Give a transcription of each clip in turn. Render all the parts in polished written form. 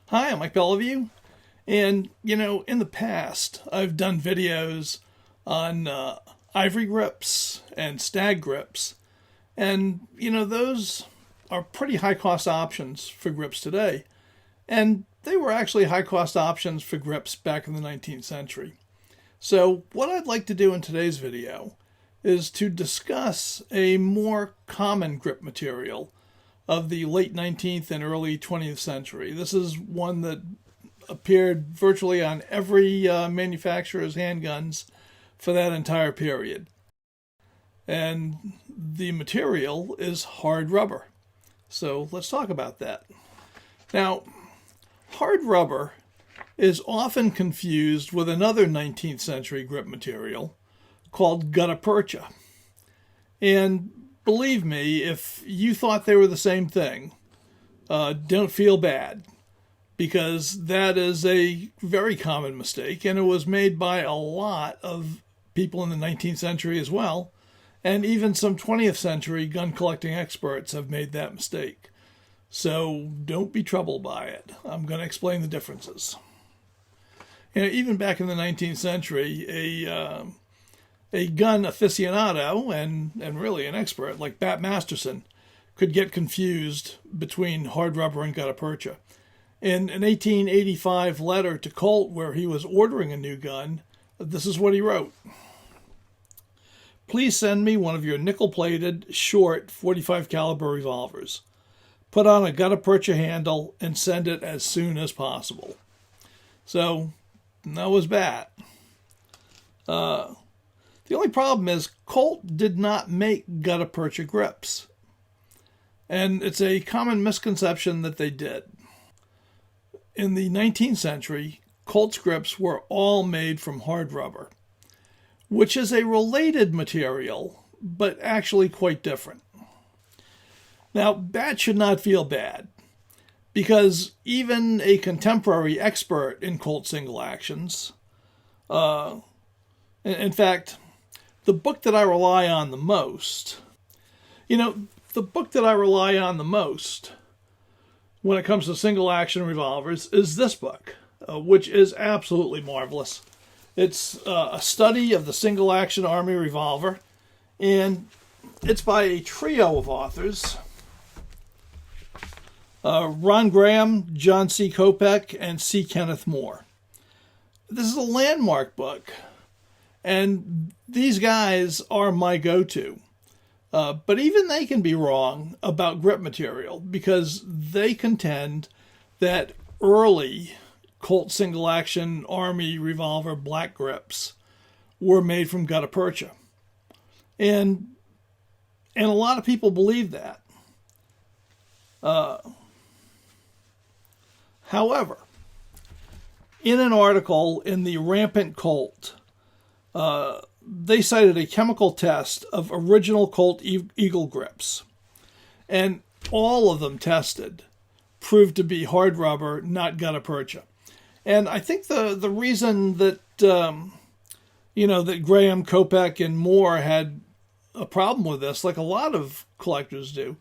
Hi, I'm Mike Beliveau, and in the past, I've done videos on ivory grips and stag grips, and those are pretty high cost options for grips today, and they were actually high cost options for grips back in the 19th century. So, what I'd like to do in today's video is to discuss a more common grip material of the late 19th and early 20th century. This is one that appeared virtually on every manufacturer's handguns for that entire period. And the material is hard rubber. So let's talk about that. Now, hard rubber is often confused with another 19th century grip material called gutta percha. And believe me, if you thought they were the same thing, don't feel bad, because that is a very common mistake, and it was made by a lot of people in the 19th century as well, and even some 20th century gun collecting experts have made that mistake. So don't be troubled by it. I'm going to explain the differences. Even back in the 19th century, a gun aficionado and really an expert like Bat Masterson could get confused between hard rubber and gutta percha. In an 1885 letter to Colt where he was ordering a new gun, this is what he wrote. Please send me one of your nickel-plated, short 45 caliber revolvers. Put on a gutta percha handle and send it as soon as possible. So that was Bat. The only problem is Colt did not make gutta percha grips. And it's a common misconception that they did. In the 19th century, Colt's grips were all made from hard rubber, which is a related material, but actually quite different. Now, Bat should not feel bad, because even a contemporary expert in Colt single actions, in fact, the book that I rely on the most, when it comes to single action revolvers is this book, which is absolutely marvelous. It's a study of the single action Army revolver, and it's by a trio of authors, Ron Graham, John C. Kopek, and C. Kenneth Moore. This is a landmark book. And these guys are my go-to. But even they can be wrong about grip material, because they contend that early Colt single-action Army revolver black grips were made from gutta percha. And a lot of people believe that. However, in an article in the Rampant Colt, they cited a chemical test of original Colt Eagle grips, and all of them tested proved to be hard rubber, not gutta percha. And I think the reason that that Graham, Kopek, and Moore had a problem with this, like a lot of collectors do,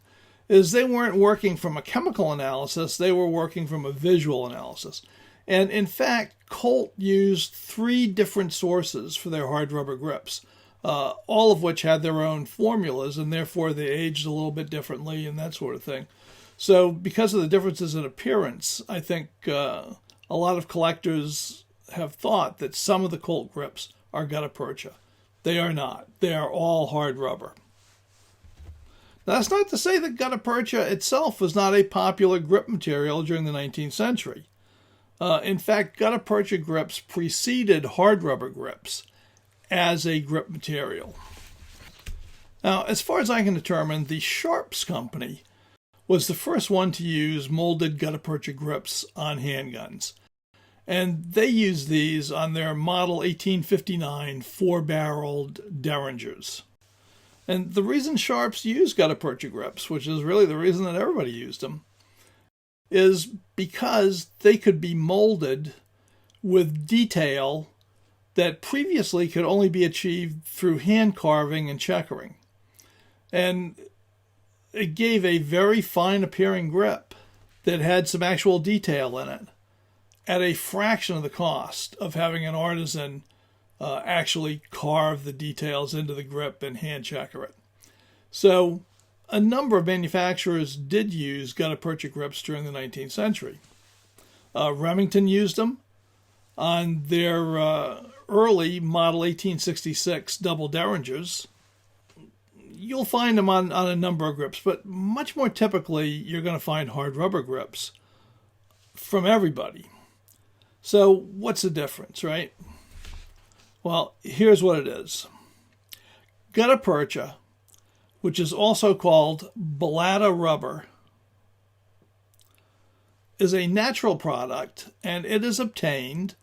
is they weren't working from a chemical analysis; they were working from a visual analysis. And in fact, Colt used 3 different sources for their hard rubber grips, all of which had their own formulas, and therefore they aged a little bit differently and that sort of thing. So because of the differences in appearance, I think a lot of collectors have thought that some of the Colt grips are gutta percha. They are not. They are all hard rubber. Now, that's not to say that gutta percha itself was not a popular grip material during the 19th century. In fact, gutta percha grips preceded hard rubber grips as a grip material. Now, as far as I can determine, the Sharps Company was the first one to use molded gutta percha grips on handguns. And they used these on their Model 1859 4-barreled Derringers. And the reason Sharps used gutta percha grips, which is really the reason that everybody used them, is because they could be molded with detail that previously could only be achieved through hand carving and checkering. And it gave a very fine appearing grip that had some actual detail in it. at a fraction of the cost of having an artisan actually carve the details into the grip and hand checker it. So a number of manufacturers did use gutta-percha grips during the 19th century. Remington used them on their early model 1866 double derringers. You'll find them on a number of grips, but much more typically, you're going to find hard rubber grips from everybody. So what's the difference, right? Well, here's what it is. Gutta-percha, which is also called balata rubber, is a natural product, and it is obtained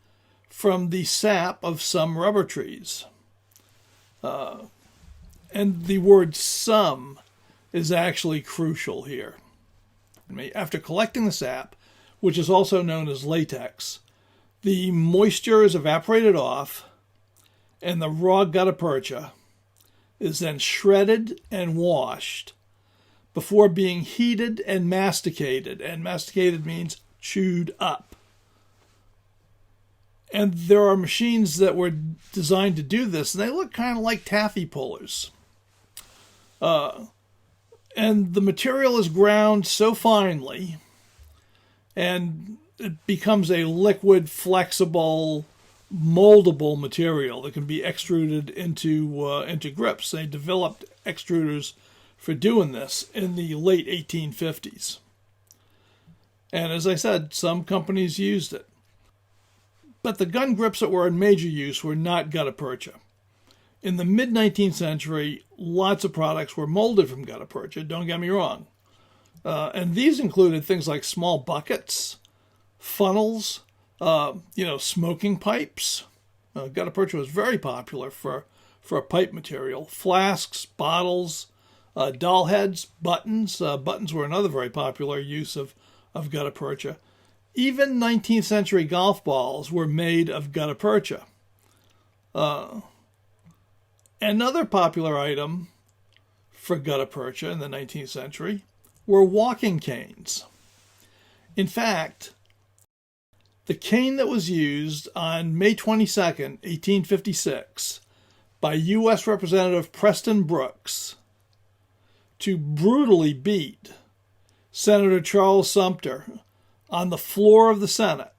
from the sap of some rubber trees. And the word some is actually crucial here. After collecting the sap, which is also known as latex, the moisture is evaporated off, and the raw gutta-percha is then shredded and washed before being heated and masticated. And masticated means chewed up. And there are machines that were designed to do this, and they look kind of like taffy pullers. And the material is ground so finely, and it becomes a liquid, flexible, moldable material that can be extruded into grips. They developed extruders for doing this in the late 1850s. And as I said, some companies used it. But the gun grips that were in major use were not gutta-percha. In the mid-19th century, lots of products were molded from gutta-percha, don't get me wrong. And these included things like small buckets, funnels, smoking pipes. Gutta-percha was very popular for a pipe material. Flasks, bottles, doll heads, buttons. Buttons were another very popular use of gutta-percha. Even 19th century golf balls were made of gutta-percha. Another popular item for gutta-percha in the 19th century were walking canes. In fact, the cane that was used on May 22nd, 1856, by U.S. Representative Preston Brooks to brutally beat Senator Charles Sumter on the floor of the Senate,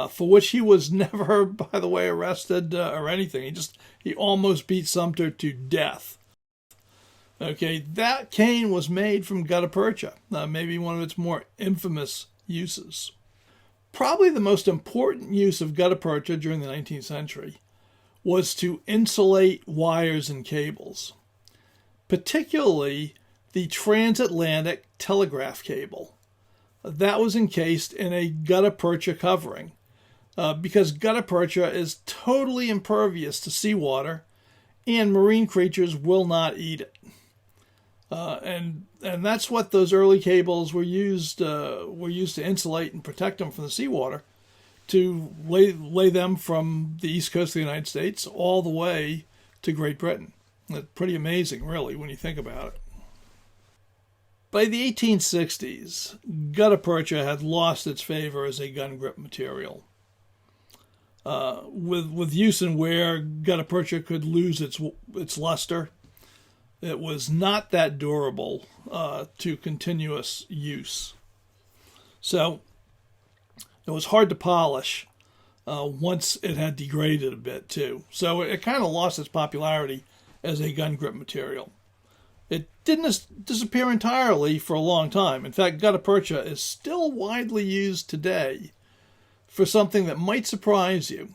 for which he was never, by the way, arrested or anything. He almost beat Sumter to death. Okay, that cane was made from gutta-percha, maybe one of its more infamous uses. Probably the most important use of gutta-percha during the 19th century was to insulate wires and cables, particularly the transatlantic telegraph cable. That was encased in a gutta-percha covering because gutta-percha is totally impervious to seawater and marine creatures will not eat it. And that's what those early cables were used to insulate and protect them from the seawater, to lay them from the east coast of the United States all the way to Great Britain. It's pretty amazing, really, when you think about it. By the 1860s, gutta-percha had lost its favor as a gun grip material. With use and wear, gutta-percha could lose its luster. It was not that durable to continuous use. So it was hard to polish once it had degraded a bit too. So it kind of lost its popularity as a gun grip material. It didn't disappear entirely for a long time. In fact, gutta-percha is still widely used today for something that might surprise you.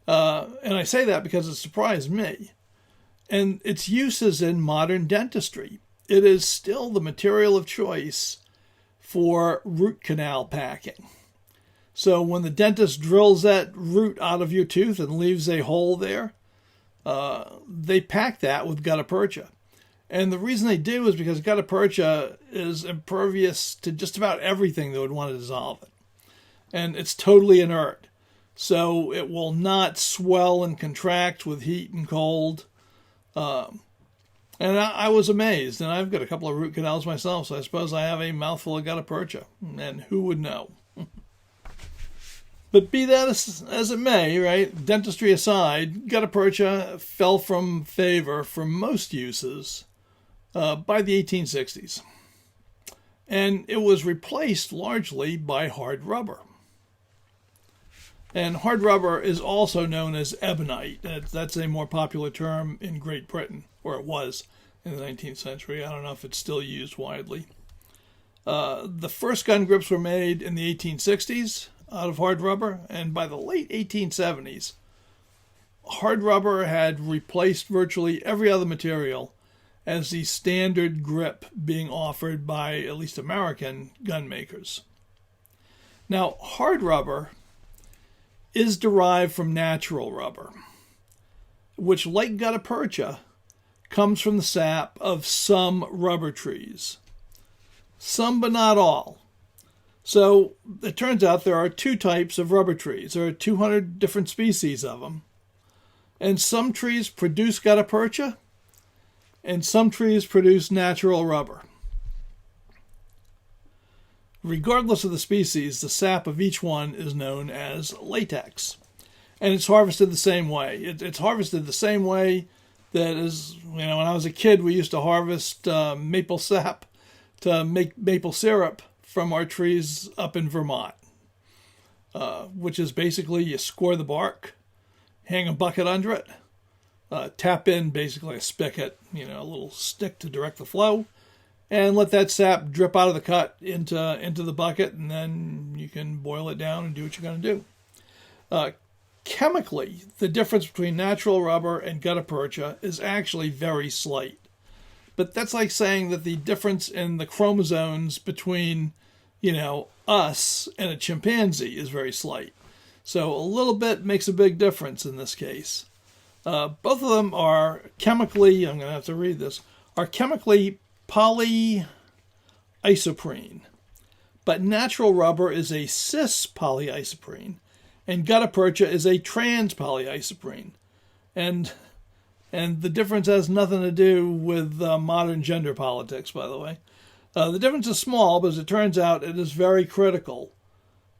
And I say that because it surprised me. And its use is in modern dentistry. It is still the material of choice for root canal packing. So when the dentist drills that root out of your tooth and leaves a hole there, they pack that with gutta-percha. And the reason they do is because gutta-percha is impervious to just about everything that would want to dissolve it. And it's totally inert. So it will not swell and contract with heat and cold. And I was amazed. And I've got a couple of root canals myself, so I suppose I have a mouthful of gutta-percha. And who would know? But be that as it may, right, dentistry aside, gutta percha fell from favor for most uses by the 1860s. And it was replaced largely by hard rubber. And hard rubber is also known as ebonite. That's a more popular term in Great Britain, or it was in the 19th century. I don't know if it's still used widely. The first gun grips were made in the 1860s out of hard rubber, and by the late 1870s, hard rubber had replaced virtually every other material as the standard grip being offered by at least American gun makers. Now, hard rubber is derived from natural rubber, which, like gutta percha, comes from the sap of some rubber trees. Some, but not all. So it turns out there are two types of rubber trees. There are 200 different species of them. And some trees produce gutta percha, and some trees produce natural rubber. Regardless of the species, the sap of each one is known as latex. And it's harvested the same way. It's harvested the same way that is, when I was a kid, we used to harvest maple sap to make maple syrup from our trees up in Vermont, which is basically you score the bark, hang a bucket under it, tap in basically a spigot, a little stick to direct the flow, and let that sap drip out of the cut into the bucket, and then you can boil it down and do what you're going to do. Chemically, the difference between natural rubber and gutta percha is actually very slight. But that's like saying that the difference in the chromosomes between, us and a chimpanzee is very slight. So a little bit makes a big difference in this case. Both of them are chemically, I'm going to have to read this, are chemically polyisoprene. But natural rubber is a cis polyisoprene, and gutta percha is a trans polyisoprene. And the difference has nothing to do with modern gender politics, by the way. The difference is small, but as it turns out, it is very critical.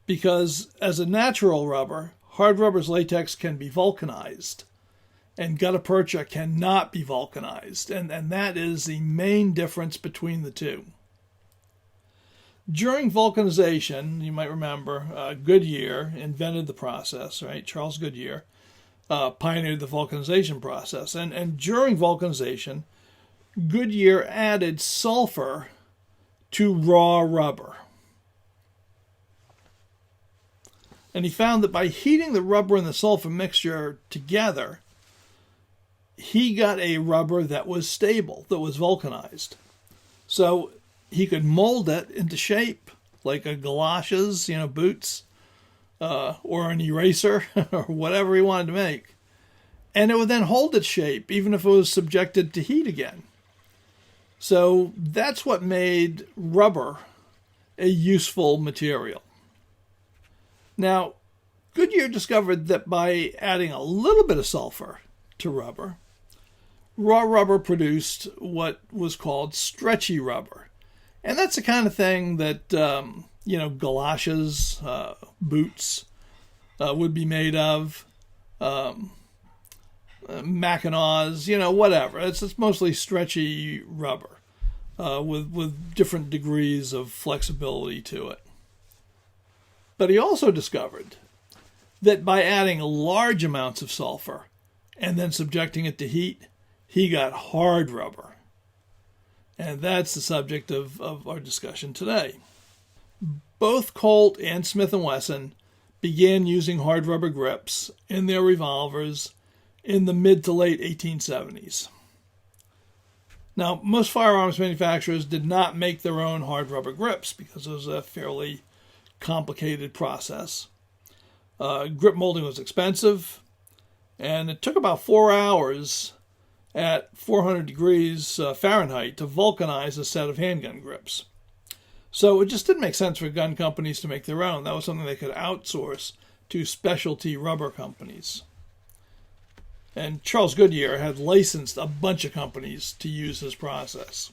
Because as a natural rubber, hard rubber's latex can be vulcanized. And gutta percha cannot be vulcanized. And that is the main difference between the two. During vulcanization, you might remember, Goodyear invented the process, right? Charles Goodyear pioneered the vulcanization process. And during vulcanization, Goodyear added sulfur to raw rubber. And he found that by heating the rubber and the sulfur mixture together, he got a rubber that was stable, that was vulcanized. So he could mold it into shape, like a galoshes, boots, or an eraser, or whatever he wanted to make. And it would then hold its shape, even if it was subjected to heat again. So that's what made rubber a useful material. Now, Goodyear discovered that by adding a little bit of sulfur to rubber, raw rubber produced what was called stretchy rubber. And that's the kind of thing that, galoshes, boots would be made of, Mackinaws, whatever. It's mostly stretchy rubber with different degrees of flexibility to it. But he also discovered that by adding large amounts of sulfur and then subjecting it to heat, he got hard rubber. And that's the subject of our discussion today. Both Colt and Smith & Wesson began using hard rubber grips in their revolvers in the mid to late 1870s. Now, most firearms manufacturers did not make their own hard rubber grips because it was a fairly complicated process. Grip molding was expensive, and it took about 4 hours at 400 degrees Fahrenheit to vulcanize a set of handgun grips. So it just didn't make sense for gun companies to make their own. That was something they could outsource to specialty rubber companies. And Charles Goodyear had licensed a bunch of companies to use his process.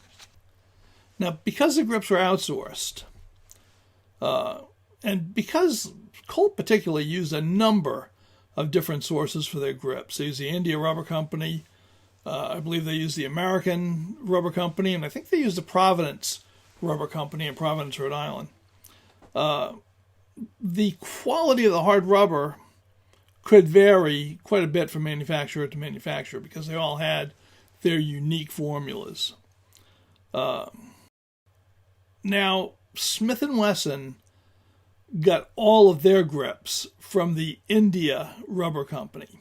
Now, because the grips were outsourced, And because Colt particularly used a number of different sources for their grips, they used the India Rubber Company, I believe they used the American Rubber Company, and I think they used the Providence Rubber Company in Providence, Rhode Island. The quality of the hard rubber could vary quite a bit from manufacturer to manufacturer because they all had their unique formulas. Now, Smith & Wesson got all of their grips from the India Rubber Company,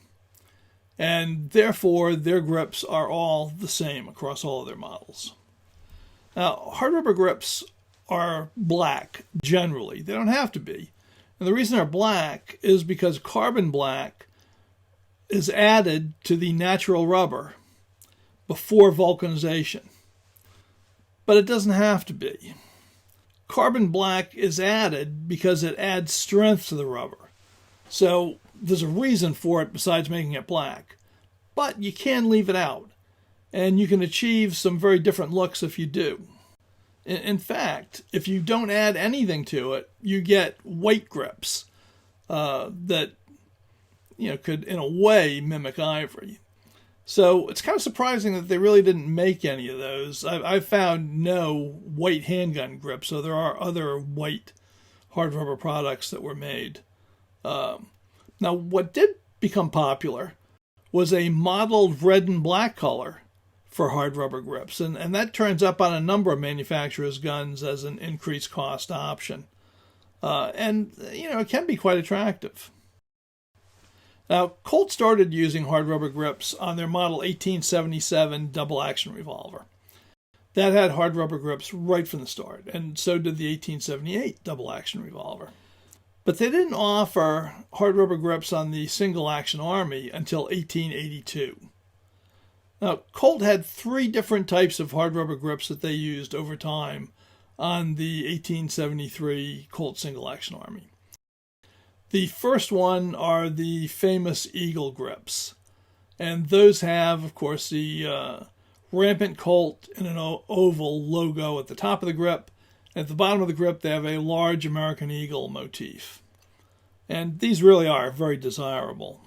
and therefore their grips are all the same across all of their models. Now, hard rubber grips are black generally. They don't have to be. And the reason they're black is because carbon black is added to the natural rubber before vulcanization. But it doesn't have to be. Carbon black is added because it adds strength to the rubber. So there's a reason for it besides making it black. But you can leave it out. And you can achieve some very different looks if you do. In fact, if you don't add anything to it, you get white grips that could, in a way, mimic ivory. So it's kind of surprising that they really didn't make any of those. I've found no white handgun grips, so there are other white hard rubber products that were made. Now, what did become popular was a modeled red and black color for hard rubber grips, and that turns up on a number of manufacturers' guns as an increased cost option. And it can be quite attractive. Now, Colt started using hard rubber grips on their model 1877 double-action revolver. That had hard rubber grips right from the start, and so did the 1878 double-action revolver. But they didn't offer hard rubber grips on the single-action Army until 1882. Now, Colt had 3 different types of hard rubber grips that they used over time on the 1873 Colt single-action Army. The first one are the famous Eagle grips, and those have, of course, the rampant Colt in an oval logo at the top of the grip. At the bottom of the grip, they have a large American Eagle motif, and these really are very desirable.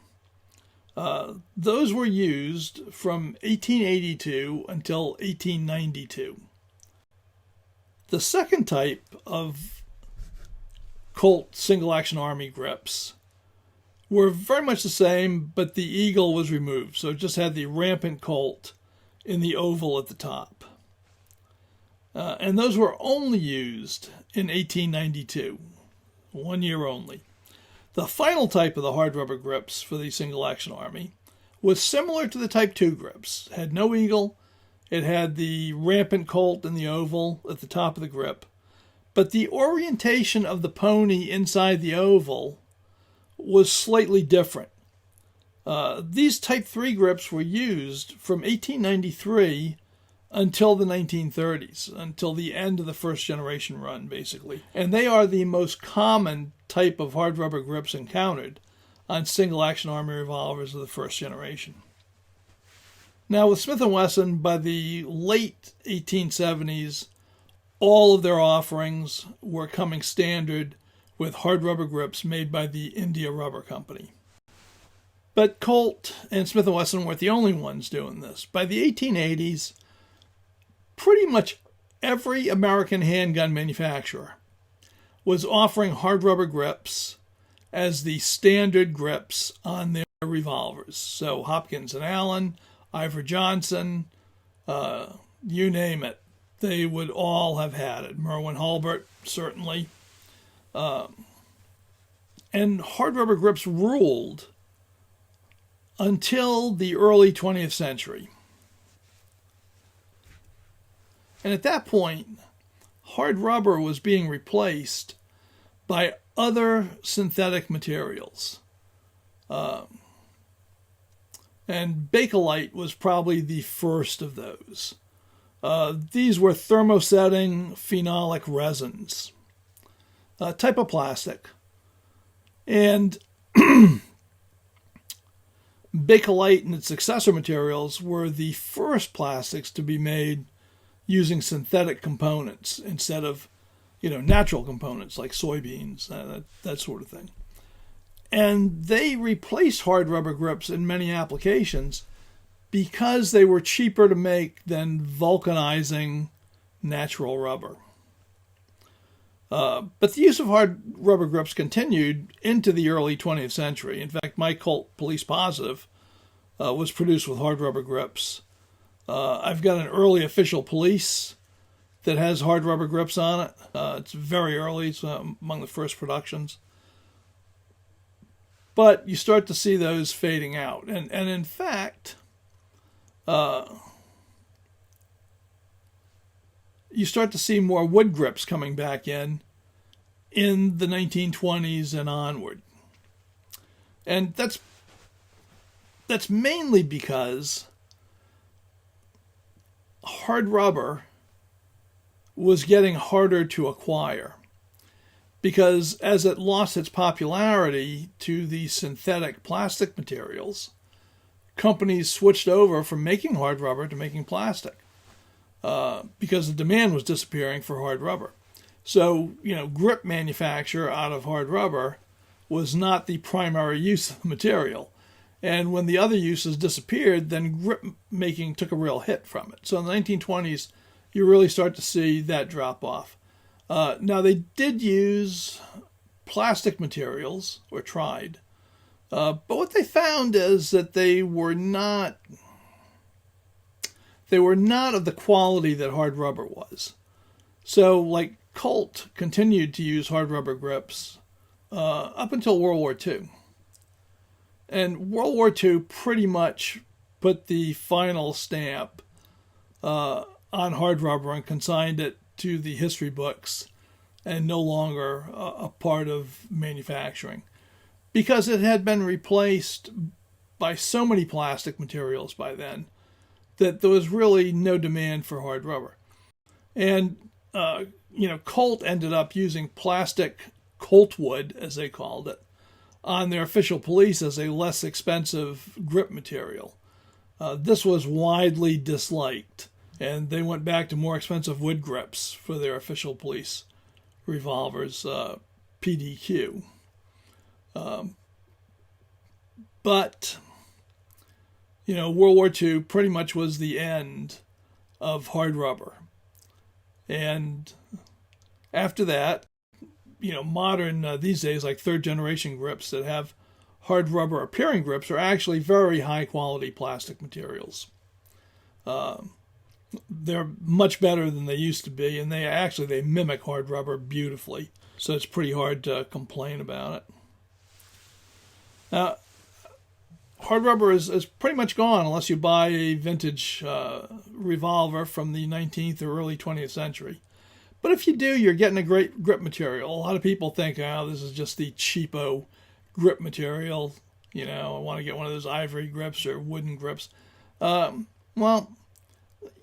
Those were used from 1882 until 1892. The second type of Colt single-action Army grips were very much the same, but the Eagle was removed, so it just had the rampant Colt in the oval at the top. And those were only used in 1892, 1 year only. The final type of the hard rubber grips for the single-action Army was similar to the Type 2 grips. It had no Eagle, it had the rampant Colt in the oval at the top of the grip, but the orientation of the pony inside the oval was slightly different. These Type 3 grips were used from 1893 until the 1930s, until the end of the first generation run, basically. And they are the most common type of hard rubber grips encountered on single-action Army revolvers of the first generation. Now, with Smith & Wesson, by the late 1870s, all of their offerings were coming standard with hard rubber grips made by the India Rubber Company. But Colt and Smith & Wesson weren't the only ones doing this. By the 1880s, pretty much every American handgun manufacturer was offering hard rubber grips as the standard grips on their revolvers. So Hopkins and Allen, Ivor Johnson, you name it. They would all have had it. Merwin Hulbert, certainly. And hard rubber grips ruled until the early 20th century. And at that point, hard rubber was being replaced by other synthetic materials. And Bakelite was probably the first of those. These were thermosetting phenolic resins, a type of plastic. And Bakelite and its successor materials were the first plastics to be made using synthetic components instead of natural components like soybeans, that sort of thing. And they replaced hard rubber grips in many applications because they were cheaper to make than vulcanizing natural rubber. But the use of hard rubber grips continued into the early 20th century. In fact, my Colt Police Positive was produced with hard rubber grips. I've got an early official police that has hard rubber grips on it. It's very early. It's among the first productions. But you start to see those fading out. And in fact, you start to see more wood grips coming back in the 1920s and onward. And that's mainly because hard rubber was getting harder to acquire, because as it lost its popularity to the synthetic plastic materials, companies switched over from making hard rubber to making plastic because the demand was disappearing for hard rubber. So, grip manufacture out of hard rubber was not the primary use of the material. And when the other uses disappeared, then grip making took a real hit from it. So in the 1920s, you really start to see that drop off. Now, they did use plastic materials, or tried, but what they found is that they were not of the quality that hard rubber was. So, like, Colt continued to use hard rubber grips up until World War II. And World War II pretty much put the final stamp on hard rubber and consigned it to the history books and no longer a part of manufacturing, because it had been replaced by so many plastic materials by then that there was really no demand for hard rubber. And, Colt ended up using plastic Colt wood, as they called it, on their official police as a less expensive grip material. This was widely disliked, and they went back to more expensive wood grips for their official police revolvers, PDQ. But, World War II pretty much was the end of hard rubber. And after that, modern, these days, like third generation grips that have hard rubber appearing grips are actually very high quality plastic materials. They're much better than they used to be, and they mimic hard rubber beautifully. So it's pretty hard to complain about it. Now, hard rubber is pretty much gone unless you buy a vintage revolver from the 19th or early 20th century. But if you do, you're getting a great grip material. A lot of people think, this is just the cheapo grip material. I want to get one of those ivory grips or wooden grips. Well,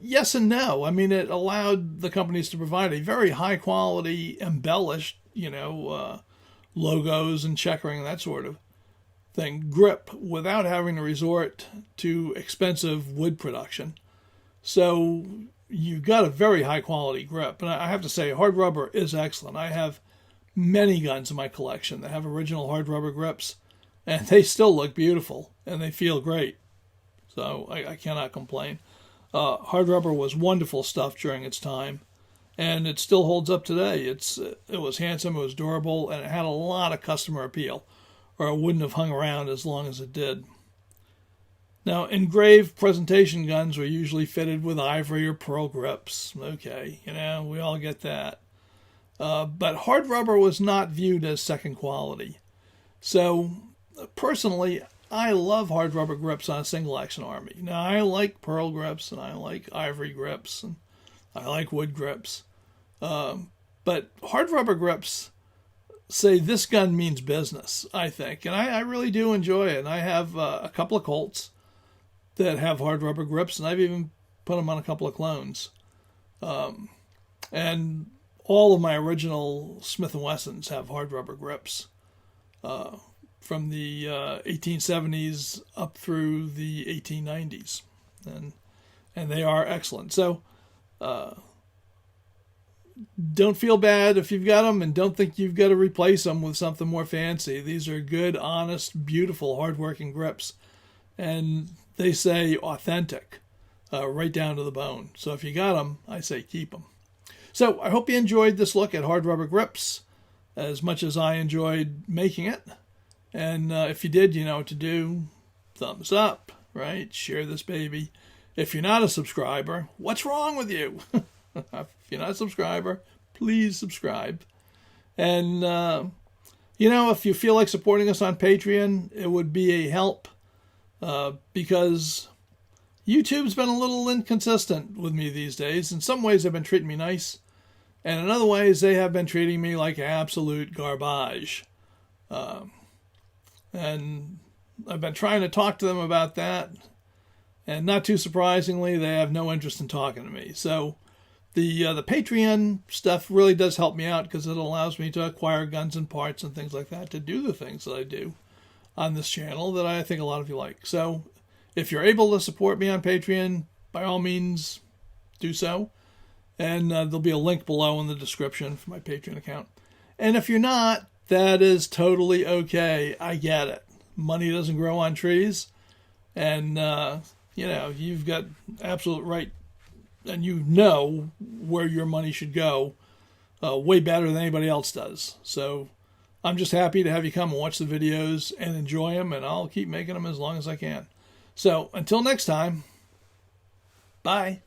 yes and no. I mean, it allowed the companies to provide a very high quality, embellished, logos and checkering, that sort of thing, grip, without having to resort to expensive wood production. So you've got a very high quality grip. And I have to say, hard rubber is excellent. I have many guns in my collection that have original hard rubber grips, and they still look beautiful and they feel great. So I cannot complain. Hard rubber was wonderful stuff during its time, and it still holds up today. It was handsome, it was durable, and it had a lot of customer appeal, or it wouldn't have hung around as long as it did. Now, engraved presentation guns were usually fitted with ivory or pearl grips. Okay, we all get that. But hard rubber was not viewed as second quality. So, personally, I love hard rubber grips on a single action army. Now, I like pearl grips, and I like ivory grips, and I like wood grips. But hard rubber grips say this gun means business, I think. And I really do enjoy it. And I have a couple of Colts that have hard rubber grips, and I've even put them on a couple of clones. And all of my original Smith & Wessons have hard rubber grips from the 1870s up through the 1890s. And they are excellent. So don't feel bad if you've got them, and don't think you've got to replace them with something more fancy. These are good, honest, beautiful, hardworking grips, and they say authentic, right down to the bone. So if you got them, I say keep them. So I hope you enjoyed this look at hard rubber grips as much as I enjoyed making it. And if you did, you know what to do. Thumbs up, right? Share this baby. If you're not a subscriber, what's wrong with you? If you're not a subscriber, please subscribe. And, if you feel like supporting us on Patreon, it would be a help because YouTube's been a little inconsistent with me these days. In some ways, they've been treating me nice. And in other ways, they have been treating me like absolute garbage. And I've been trying to talk to them about that. And not too surprisingly, they have no interest in talking to me. So the Patreon stuff really does help me out because it allows me to acquire guns and parts and things like that to do the things that I do on this channel that I think a lot of you like. So if you're able to support me on Patreon, by all means, do so. And there'll be a link below in the description for my Patreon account. And if you're not, that is totally okay. I get it. Money doesn't grow on trees. And, you've got absolute right. And you know where your money should go way better than anybody else does. So I'm just happy to have you come and watch the videos and enjoy them. And I'll keep making them as long as I can. So until next time, bye.